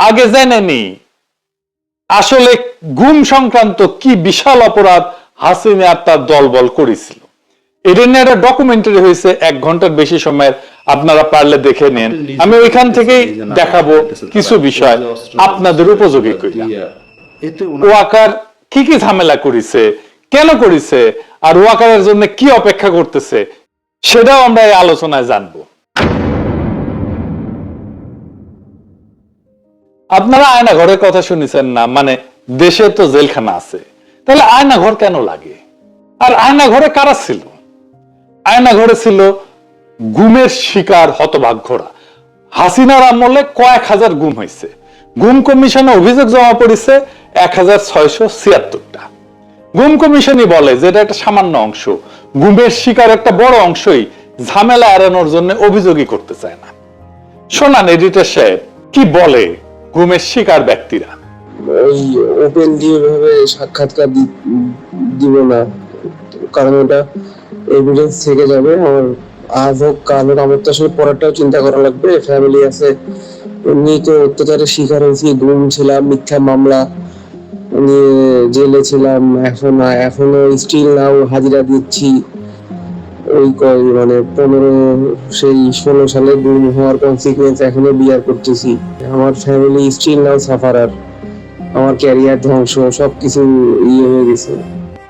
আগে জেনেনি আসলে গুম সংক্রান্ত কি বিশাল অপরাধ হাসিনা আর তার দলবল করেছিল। এটা নিয়ে একটা ডকুমেন্টারি হয়েছে 1 ঘন্টার বেশি সময়ের, আপনারা পারলে দেখে নেন। আমি ওইখান থেকেই দেখাবো কিছু বিষয় আপনাদের উপযোগী কইরা। ওয়াকার কি কি ঝামেলা করেছে, কেন করেছে, আর ওয়াকারের জন্য কি অপেক্ষা করতেছে সেটাও আমরা এই আলোচনায় জানবো। আপনারা আয়না ঘরের কথা শুনেছেন না? মানে দেশে তো জেলখানা আছে, তাহলে আয়না ঘর কেন লাগে? আর আয়না ঘরে কারা ছিল? আয়না ঘরে ছিল গুমের শিকার হতভাগ্যরা। হাসিনার আমলে কয়েক হাজার গুম হয়েছে। গুম কমিশনে অভিযোগ জমা পড়েছে 1676টা। গুম কমিশনই বলে যে এটা একটা সামান্য অংশ, গুমের শিকার একটা বড় অংশই ঝামেলা এড়ানোর জন্য অভিযোগই করতে চায় না। শোনান এডিটর সাহেব কি বলে গুমের শিকার ব্যক্তিরা। ওই ওপেন দিয়ে ভাবে সাক্ষাৎকার দিব না, কারণ ওটা এভিডেন্স থেকে যাবে। আমার আজ হোক কাল হোক আমার তো আসলে পরেরটাও চিন্তা করা লাগবে, ফ্যামিলি আছে। এমনি তো অত্যাচারের শিকার হয়েছি, গুম ছিলাম, মিথ্যা মামলা নিয়ে জেলে ছিলাম, এখনো স্টিল নাও হাজিরা দিচ্ছি। ওই মানে 16 সালে গুম হওয়ার কনসিকুয়েন্স এখনো বিয়ার করতেছি। আমার ফ্যামিলি স্টিল নাও সাফারার, আমার ক্যারিয়ার ধ্বংস, সবকিছু ইয়ে হয়ে গেছে।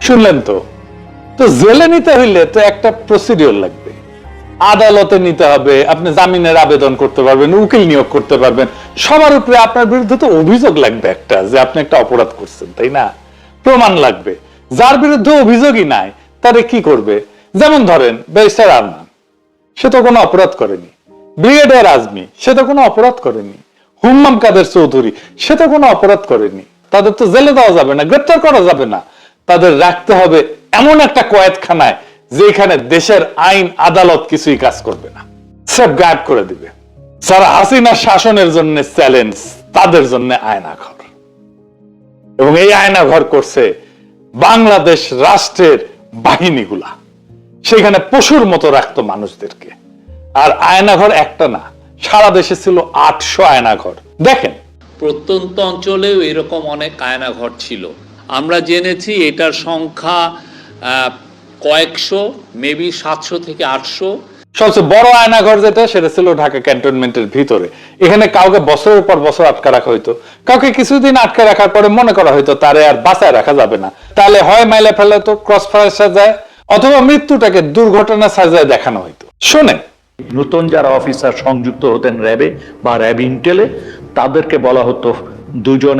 শুনলেন তো? তো জেলে নিতে হইলে তো একটা প্রসিডিওর লাগবে, আদালতে নিতে হবে, আপনি জামিনের আবেদন করতে পারবেন, উকিল নিয়োগ করতে পারবেন, সবার উপরে আপনার বিরুদ্ধে তো অভিযোগ লাগবে একটা, যে আপনি একটা অপরাধ করছেন, তাই না? প্রমাণ লাগবে। যার বিরুদ্ধে অভিযোগই নাই তারে কি করবে? যেমন ধরেন ব্যারিস্টার আরমান, সে তো কোনো অপরাধ করেনি। ব্রিগেডিয়ার আজমি, সে তো কোনো অপরাধ করেনি। হুম্মাম কাদের চৌধুরী, সে তো কোনো অপরাধ করেনি। তাদের তো জেলে দেওয়া যাবে না, গ্রেপ্তার করা যাবে না। তাদের রাখতে হবে এমন একটা কয়েদখানায় যেখানে দেশের আইন আদালত কিছুই কাজ করবে না, সব গায়েব করে দিবে। যারা হাসিনা শাসনের জন্য চ্যালেঞ্জ, তাদের জন্য আয়না ঘর। এবং এই আয়না ঘর করছে বাংলাদেশ রাষ্ট্রের বাহিনীগুলা, সেখানে পশুর মতো রাখতো মানুষদেরকে। আর আয়নাঘর একটা না, সারা দেশে ছিল 800 আয়নাঘর। দেখেন প্রত্যন্ত অঞ্চলেও এরকম অনেক আয়নাঘর ছিল। আমরা জেনেছি এটার সংখ্যা কয়েকশো, মেবি 700 থেকে 800। সবচেয়ে বড় আয়নাঘর যেটা, সেটা ছিল ঢাকা ক্যান্টনমেন্টের ভিতরে। এখানে কাউকে বছরের পর বছর আটকে রাখা হইতো, কাউকে কিছুদিন আটকে রাখার পরে মনে করা হইতো তারে আর বাঁচায় রাখা যাবে না, তাহলে হয় মাইলে ফেলে তো ক্রস ফায়ার সাজায়, অথবা মৃত্যুটাকে দুর্ঘটনা সাজায় দেখানো হইতো। শোনেন, নতুন যারা অফিসার সংযুক্ত হতেন র্যাবে বা র্যাব ইন্টেলে, তাদেরকে বলা হতো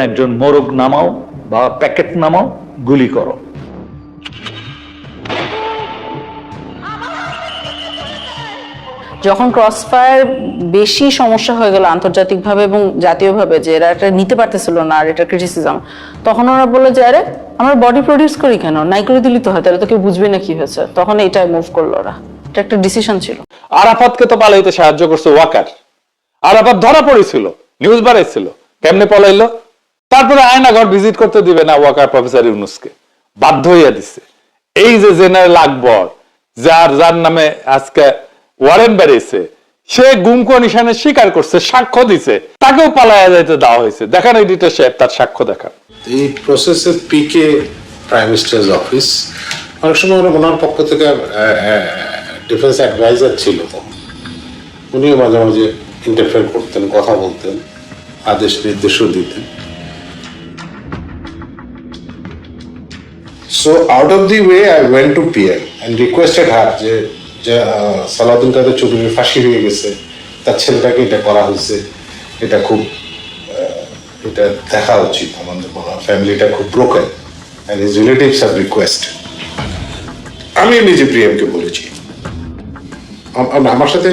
একজন মোরগ নামাও বা প্যাকেট নামাও, গুলি করো। যখন ক্রসফায়ার বেশি সমস্যা হয়ে গেল আন্তর্জাতিকভাবে এবং জাতীয়ভাবে, যে এরা এটা নিতে পারতেছিল না আর এটা ক্রিটিসিজম, তখন ওরা বললো যে আরে আমরা বডি প্রডিউস করি কেন, নাই করে দিলি তো হয়, তাহলে তো কেউ বুঝবে না কি হয়েছে। তখন এইটাই মুভ করলো ওরা, এটা একটা ডিসিশন ছিল। আরাফাতকে তো পালাইতে সাহায্য করছে ওয়াকার। আরাফাত ধরা পড়েছিল, নিউজ বাড়াইছিল, কেমনে পলাইলো? তারপরে আয়নাঘর ভিজিট করতে দিবে না ওয়াকার প্রফেসর ইউনুসকে, বাধ্য হইয়া দিচ্ছে। এই যে জেনারেল আকবর, যার নামে আজকে ওয়ারেন্ট বেরিয়েছে, সে গুম কমিশনে স্বীকার করছে, সাক্ষ্য দিছে, তাকেও পালাইয়া যাইতে দেওয়া হয়েছে। দেখান এডিটর সাহেব তার সাক্ষ্য দেখান। এই প্রসেসের পিকে প্রাইম মিনিস্টার্স অফিস, অনেক সময় ওনার পক্ষ থেকে ডিফেন্স অ্যাডভাইজার ছিল, তখন উনিও মাঝে মাঝে ইন্টারফেয়ার করতেন, কথা বলতেন, আদেশ নির্দেশও দিতেন। So out of the way I went to PM and requested her যে সালাউদ্দিন কাদের চৌধুরীর ফাঁসি হয়ে গেছে, তার ছেলেটাকে এটা করা হয়েছে, এটা খুব এটা দেখা উচিত, আমাদের ফ্যামিলিটা খুব broken and his relatives have requested। আমি নিজে প্রিয়ামকে বলেছি, আমার সাথে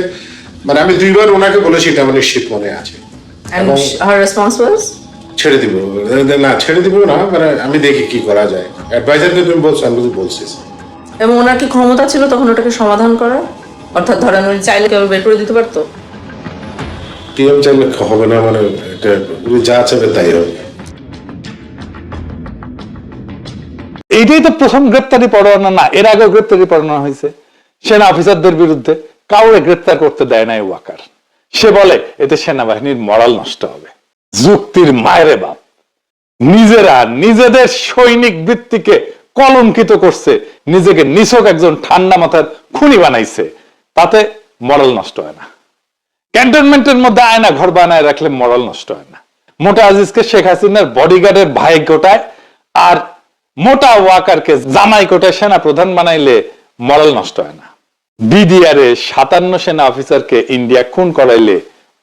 মানে আমি 2 বার ওনাকে বলেছি, এটা আমার নিশ্চিত মনে আছে। And her response was ছেড়ে দিব না, ছেড়ে দিব না, মানে আমি দেখি কি করা যায়। অ্যাডভাইজারকে তুমি বলছো, আমি বলছিস। এবং ওনার কি ক্ষমতা ছিল তখন ওটাকে সমাধান করার? অর্থাৎ ধরেন উনি চাইলে কেউ বের করে দিতে পারতো? পিএম চাইলে হবে না, মানে এটা উনি যা চাইবে তাই হবে। এইটাই তো প্রথম গ্রেপ্তারি পরোয়ানা না, এর আগেও গ্রেপ্তারি পরোয়ানা হয়েছে সেনা অফিসারদের বিরুদ্ধে, কাউরে গ্রেপ্তার করতে দেয় নাই ওয়াকার। সে বলে এতে সেনাবাহিনীর মরাল নষ্ট হবে। যুক্তির মায়েরে বাপ, নিজেরা নিজেদের সৈনিক বৃত্তিকে কলঙ্কিত করছে, নিজেকে নিছক একজন ঠান্ডা মাথার খুনি বানাইছে, তাতে মরাল নষ্ট হয় না। ক্যান্টনমেন্টের মধ্যে আয়না ঘর বানায় রাখলে মরাল নষ্ট হয় না। মোটা আজিজকে শেখ হাসিনার বডিগার্ডের ভাই কোটায় আর মোটা ওয়াকারকে জামাই কোটায় সেনা প্রধান বানাইলে মরাল নষ্ট হয় না। বিডিআর এ 57 সেনা অফিসারকে ইন্ডিয়া খুন করাইলে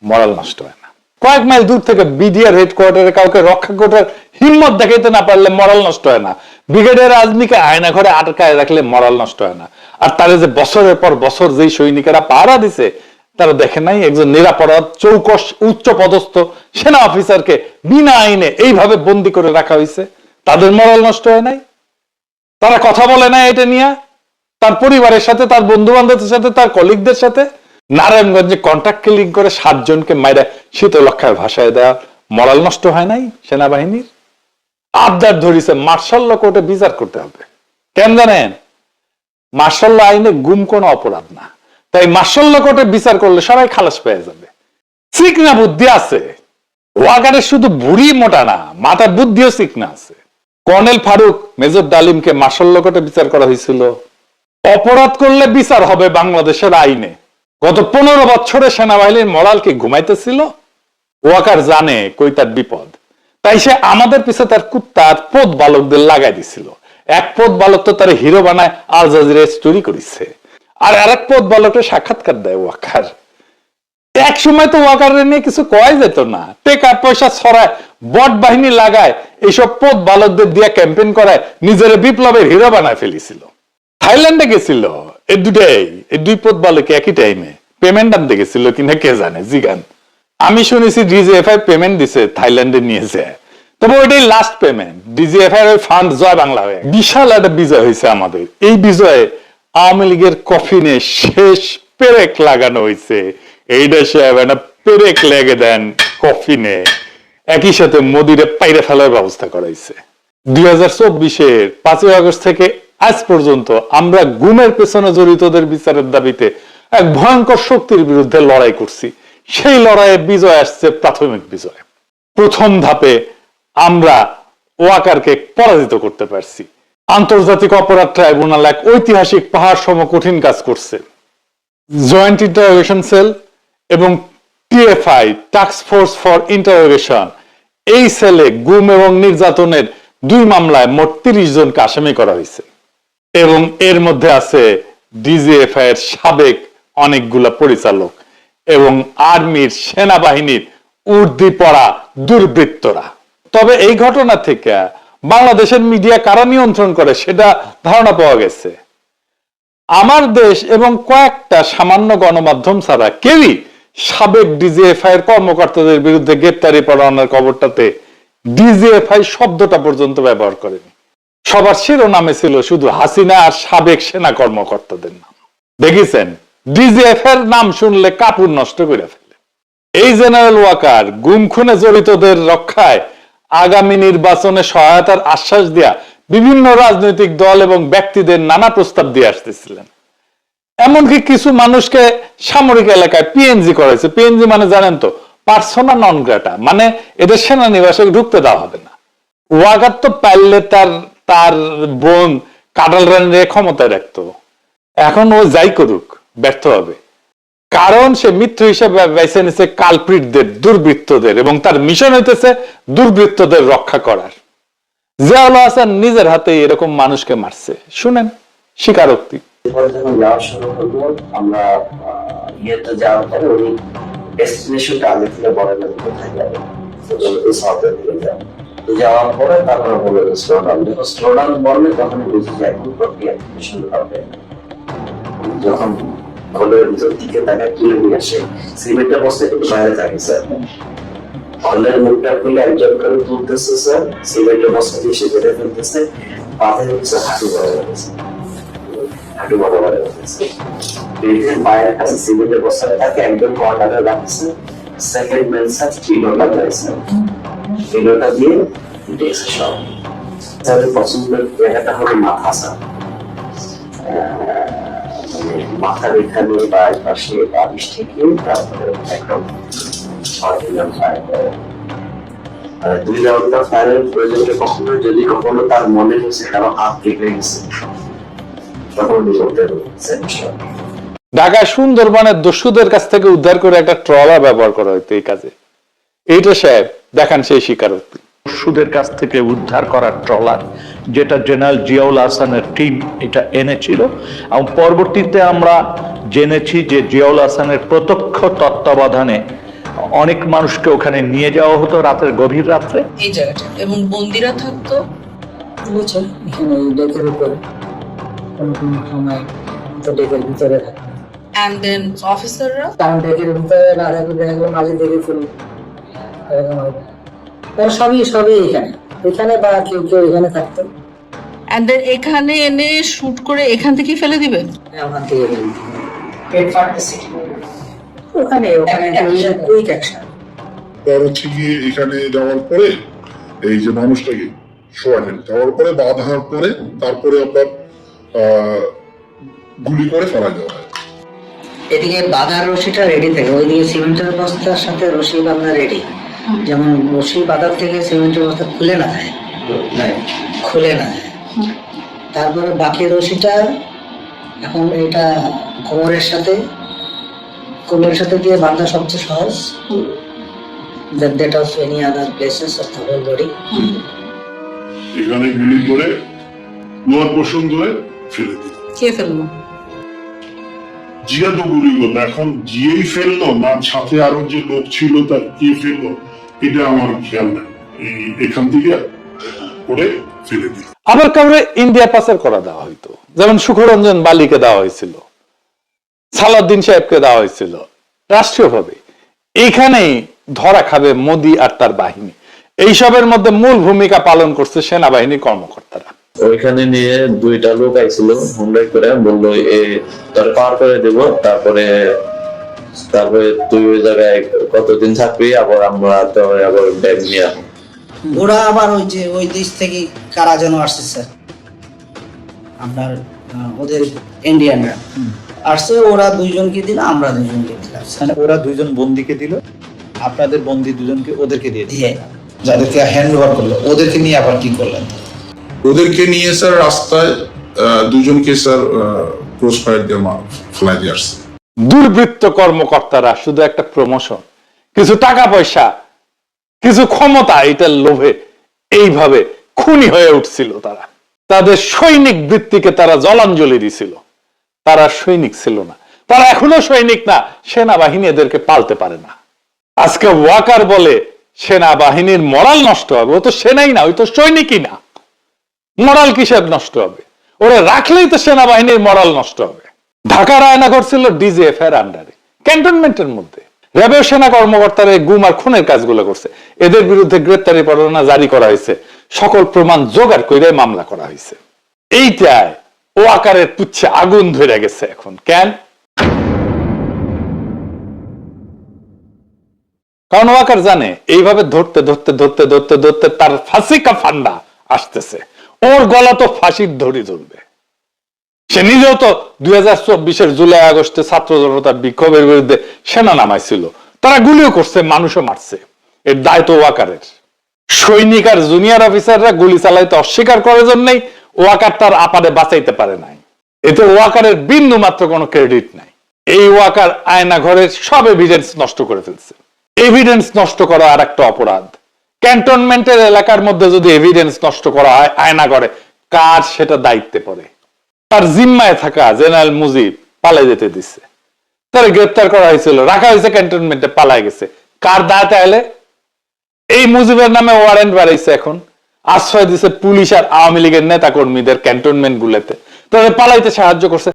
মরাল নষ্ট হয় না। কয়েক মাইল দূর থেকে বিডিআর হেডকোয়ার্টারে কাউকে রক্ষা করার হিম্মত দেখাইতে না পারলে মরাল নষ্ট হয় না। ব্রিগেডিয়ার আজমিকে আয়না ঘরে আটকায় রাখলে মরাল নষ্ট হয় না। আর তারা যে বছরের পর বছর যেই সৈনিকেরা পাহারা দিছে, তারা দেখে নাই একজন নিরাপরাধ চৌকস উচ্চ পদস্থ সেনা অফিসারকে বিনা আইনে এইভাবে বন্দি করে রাখা হয়েছে, তাদের মরাল নষ্ট হয় নাই? তারা কথা বলে না এটা নিয়ে তার পরিবারের সাথে, তার বন্ধু বান্ধবের সাথে, তার কলিগদের সাথে? নারায়ণগঞ্জে কন্ট্রাক্ট কিলিং করে 7 জনকে মাইরা শীতলক্ষায় ভাসায় দেওয়া মরাল নষ্ট হয় নাই সেনাবাহিনীর? আবদার ধরিছে মার্শাল ল কোর্টে বিচার করতে হবে। কেন জানেন? মার্শাল ল আইনে গুম কোনো অপরাধ না, তাই মার্শাল ল কোর্টে বিচার করলে সবাই খালাস পেয়ে যাবে। চিকনা বুদ্ধি আছে ওয়াকারের, শুধু বুড়ি মোটা না, মাথার বুদ্ধিও চিকনা আছে। কর্নেল ফারুক, মেজর ডালিমকে মার্শাল ল কোর্টে বিচার করা হয়েছিল। অপরাধ করলে বিচার হবে বাংলাদেশের আইনে। গত 15 বছরে সেনাবাহিনীর মরাল কি ঘুমাইতেছিল? ওয়াকার জানে কই তার বিপদ, তাই সে আমাদের পিছে তার কুত্তার পোত বালকদের লাগাই দিছিল। এক পোত বালক তো তার হিরো বানায় আল জাজিরায় স্টোরি করেছে, আর আরেক পোত বালকের সাক্ষাৎকার দেয় ওয়াকার। এক সময় তো ওয়াকারের নিয়ে কিছু কয় যেত না, টাকা পয়সা ছড়ায়, বট বাহিনী লাগায়, এইসব পোত বালকদের দিয়ে ক্যাম্পেইন করায় নিজের বিপ্লবের হিরো বানায় ফেলেছিল। থাইল্যান্ডে গেছিল এই দুই পোত বালক একই টাইমে পেমেন্ট আনতে গেছিল কিনা কে জানে, জিগান। আমি শুনেছি ডিজিএফআই পেমেন্ট দিছে, থাইল্যান্ডে নিয়েছে, তবে ওইটাই লাস্ট পেমেন্ট। ডিজিএফআই ওই ফান্ড জয় বাংলা হয়ে বিশাল একটা বিজয় হয়েছে আমাদের। এই বিজয়ে আওয়ামী লীগের কফিনে শেষ পেরেক লাগানো হয়েছে। এইটা সাহেব একটা পেরেক লেগে দেন কফিনে, একই সাথে মোদিরে পাইরে ফেলার ব্যবস্থা করাইছে। 2024-এর 5ই আগস্ট থেকে আজ পর্যন্ত আমরা গুমের পেছনে জড়িতদের বিচারের দাবিতে এক ভয়ঙ্কর শক্তির বিরুদ্ধে লড়াই করছি। সেই লড়াইয়ে বিজয় আসছে প্রাথমিক বিজয়। প্রথম ধাপে আমরা ওয়াকারকে পরাজিত করতে পারছি। আন্তর্জাতিক অপরাধ ট্রাইব্যুনাল এক ঐতিহাসিক পাহাড় সম কঠিন কাজ করছে। জয়েন্ট ইন্টারোগেশন সেল এবং TFI task force for interrogation, এই সেলে গুম এবং নির্যাতনের 2 মামলায় মোট 30 জনকে আসামি করা হয়েছে এবং এর মধ্যে আছে ডিজিএফআই এর সাবেক অনেকগুলা পরিচালক এবং আর্মির, সেনাবাহিনীর উর্দি পড়া দুর্বৃত্তরা। তবে এই ঘটনা থেকে বাংলাদেশের মিডিয়া কারা নিয়ন্ত্রণ করে সেটা ধারণা পাওয়া গেছে। আমার দেশ এবং কয়েকটা সামান্য গণমাধ্যম ছাড়া কেউই সাবেক ডিজিএফআই এর কর্মকর্তাদের বিরুদ্ধে গ্রেপ্তারি পরোয়ানার খবরটাতে ডিজিএফআই শব্দটা পর্যন্ত ব্যবহার করেনি। সবার শিরোনামে ছিল শুধু হাসিনা আর সাবেক সেনা কর্মকর্তাদের নাম। দেখেছেন, ডিজিএফআই এর নাম শুনলে কাপড় নষ্ট করে ফেলে। এই জেনারেল ওয়াকার গুম খুনে জড়িতদের রক্ষায় আগামী নির্বাচনে সহায়তার আশ্বাস দেয়া বিভিন্ন রাজনৈতিক দল এবং ব্যক্তিদের নানা প্রস্তাব দিয়ে আসতেছিলেন। এমনকি কিছু মানুষকে সামরিক এলাকায় পিএনজি করেছে। পিএনজি মানে জানেন তো, পার্সোনা নন গ্রাটা, মানে এদের সেনানিবাসে ঢুকতে দেওয়া হবে না। ওয়াকার তো পারলে তার বোন কাটাল রানীর ক্ষমতায় রাখতো। এখন ও যাই করুক ব্যর্থ হবে, কারণ সে মিত্র হিসেবে বেছে নিছে কালপ্রিটদের, দুর্বৃত্তদের, এবং তার মিশন হইতেছে দুর্বৃত্তদের রক্ষা করার। জিয়াউল হাসান নিজের হাতে এরকম মানুষকে মারছে। শুনেন স্বীকারোক্তি। যখন যাওয়া শুরু হলো, আমরা ইয়েতে যাওয়ার পরে উনি ডেস্টিনেশনটা আগে থেকে বলে না কোথায় যাবে, এই সাউথের দিকে যাবে। যাওয়ার পরে তারপরে বলে স্লোডাউন, যখন স্লোডাউন বললে তখন বুঝে যায় কোন প্রক্রিয়া শুরু হবে। যখন হলের ভিতর দিকে তাকে তুলে নিয়ে আসে, সিমেন্টের বস্তা কিন্তু বাইরে থাকে স্যার, হলের মুখটা খুলে একজন করে তুলতেছে স্যার, সিমেন্টের বস্তা দিয়ে সে বেড়ে ফেলতেছে, পাথর হচ্ছে হাঁটু বড় গেছে, হাঁটু বড় বড় গেছে। পায়ের কাছে সিমেন্টের বস্তা থাকে, একদম কর্নারে রাখছে, সেকেন্ড ম্যান স্যার চিলোটা যাইছে, চিলোটা দিয়ে দেখছে সব। তাদের পছন্দের জায়গাটা হলো মাথা স্যার, মাথার এখানে বা পাশে বালিশ থেকে তারপরে একদম দুই রাউন্ডটা ফায়ারের প্রয়োজনটা কখনো যদি কখনো তার মনে হচ্ছে কারো হাত কেটে গেছে তখন উনি করতে পারবেন। ঢাকায় সুন্দরবনের দস্যুদের কাছ থেকে উদ্ধার করে একটা ট্রলার ব্যবহার করা হতো এই কাজে। এইটা সাহেব দেখান সেই স্বীকারোক্তি। দস্যুদের কাছ থেকে উদ্ধার করা ট্রলার, যেটা জেনারেল জিয়াউল হাসানের টিম এটা এনেছিল, এবং পরবর্তীতে আমরা জেনেছি যে জিয়াউল হাসানের প্রত্যক্ষ তত্ত্বাবধানে অনেক মানুষকে ওখানে নিয়ে যাওয়া হতো রাতের গভীর রাত্রে। এই জায়গাটা এবং বন্দিরা থাকতো বুঝছেন এখানে এই ডেকের উপরে কোনো কোনো সময় তো ডেকের ভিতরে থাকে, এন্ড দেন অফিসাররা কারণ ডেকের ভিতরে না থাকলে দেখা গেলো মাঝে দেখে ফেলি এরকম হবে। ওরা সবই এখানে এখানে বা কেউ কেউ এখানে থাকতো, এন্ড দেন এখানে এনে শুট করে এখান থেকেই ফেলে দিবে। ওখান থেকে ফেলি ওখানে ওখানে কুইক অ্যাকশন। তার হচ্ছে গিয়ে এখানে যাওয়ার পরে এই যে মানুষটাকে শোয়ালেন যাওয়ার পরে বাঁধার পরে তারপরে আপনার গুলি করে ফেলা দেওয়া হয়। এদিকে বাঁধার রশিটা রেডি থাকে, ওইদিকে সিমেন্টের বস্তার সাথে রশি বাঁধা রেডি, যেমন রশি বাঁধার থেকে সিমেন্টের বস্তা খুলে না যায়, তারপরে বাকি রশিটা এখন এটা কোমরের সাথে দিয়ে বাঁধা সবচেয়ে সহজ, that of any other places of the whole body. এখানে গুলি করে লোয়ার পোর্শন ধরে ফেলে দিল। কে ফেললো? জিয়া তো গুলি করলো, এখন জিয়েই ফেললো না সাথে আরো যে লোক ছিল তার কে ফেললো এটা আমার খেয়াল নাই, এখান থেকে করে ফেলে দিল। আবার কাউরে ইন্ডিয়া পাচার করা দেওয়া হইতো, যেমন সুখরঞ্জন বালিকে দেওয়া হয়েছিল, সালাউদ্দিন সাহেবকে দেওয়া হয়েছিল রাষ্ট্রীয়ভাবে। এইখানেই ধরা খাবে মোদি আর তার বাহিনী। এইসবের মধ্যে মূল ভূমিকা পালন করছে সেনাবাহিনীর কর্মকর্তারা। ওইখানে নিয়ে দুইটা লোক আইছিল হুন্ডাই করে, বললো তোর পার করে দেব, তারপরে তুই ওই জায়গায় কতদিন থাকবি, আবার আমরা তোর আবার ব্যাগ নিয়ে আসবো। ওরা আবার ওই দেশ থেকে কারা যেন আসছে স্যার, আপনার ওদের ইন্ডিয়ানরা আসছে, ওরা দুইজনকে দিল, আমরা দুইজনকে দিলাম। মানে ওরা দুইজন বন্দিকে দিল, আপনাদের বন্দি দুজনকে ওদেরকে দিয়ে দিল, হ্যাঁ। যাদেরকে হ্যান্ড ওভার করলো ওদেরকে নিয়ে আবার কি করলেন? ওদেরকে নিয়ে স্যার রাস্তায় দুজনকে স্যার ক্রস ফায়ার দিয়ে ফেলাই দিয়ে আসছে। দুর্বৃত্ত কর্মকর্তারা শুধু একটা প্রমোশন, কিছু টাকা পয়সা, কিছু ক্ষমতা, এটার লোভে এইভাবে খুনি হয়ে উঠছিল তারা। তাদের সৈনিক বৃত্তিকে তারা জলাঞ্জলি দিছিল। তারা সৈনিক ছিল না, তারা এখনো সৈনিক না। সেনাবাহিনী এদেরকে পালতে পারে না। আজকে ওয়াকার বলে সেনাবাহিনীর মরাল নষ্ট হবে। ও তো সেনাই না, ওই তো সৈনিকই না। মরাল কিসের নষ্ট হবে? ওরা রাখলেই তো সেনাবাহিনীর মরাল নষ্ট হবে। ঢাকার আয়নাঘর ছিল ডিজিএফ এর আন্ডারে, ক্যান্টনমেন্টের মধ্যে। র্যাবের সেনা কর্মকর্তারা গুম আর খুনের কাজগুলো করছে। এদের বিরুদ্ধে গ্রেপ্তারি পরোয়ানা জারি করা হয়েছে, সকল প্রমাণ জোগাড় করে মামলা করা হয়েছে। এইটায় ওয়াকারের পুচ্ছে আগুন ধরে গেছে এখন। কেন? কারণ ওয়াকার জানে এইভাবে ধরতে ধরতে ধরতে ধরতে ধরতে তার ফাঁসি কা ফান্ডা আসতেছে। ওর গলা তো ফাঁসির ধরি ধরবে। সে নিজেও তো 2024 জুলাই আগস্টে ছাত্র জনতার বিক্ষোভের বিরুদ্ধে সেনা নামাইছিল, তারা গুলিও করছে, মানুষও মারছে। এর দায় তো ওয়াকারের। সৈনিক আর জুনিয়র অফিসাররা গুলি চালাইতে অস্বীকার করার জন্যই ওয়াকার তার আপারে বাঁচাইতে পারে নাই। এতে ওয়াকারের বিন্দু মাত্র কোনো ক্রেডিট নাই। এই ওয়াকার আয়না ঘরের সব এভিডেন্স নষ্ট করে ফেলছে। এভিডেন্স নষ্ট করা আর একটা অপরাধ। ক্যান্টনমেন্টের এলাকার মধ্যে যদি এভিডেন্স নষ্ট করা হয় আয়না ঘরে, কার সেটা দায়িত্বে পড়ে? তার জিম্মায় থাকা জেনারেল মুজিব পালাই যেতে দিচ্ছে, তার গ্রেপ্তার করা হয়েছিল, রাখা হয়েছে ক্যান্টনমেন্টে, পালায় গেছে। কার দায় তাহলে? এই মুজিবের নামে ওয়ারেন্ট বাড়াইছে, এখন আশ্রয় দিচ্ছে পুলিশ আর আওয়ামী লীগের নেতা কর্মীদের ক্যান্টনমেন্ট গুলোতে, তাদের পালাইতে সাহায্য করছে।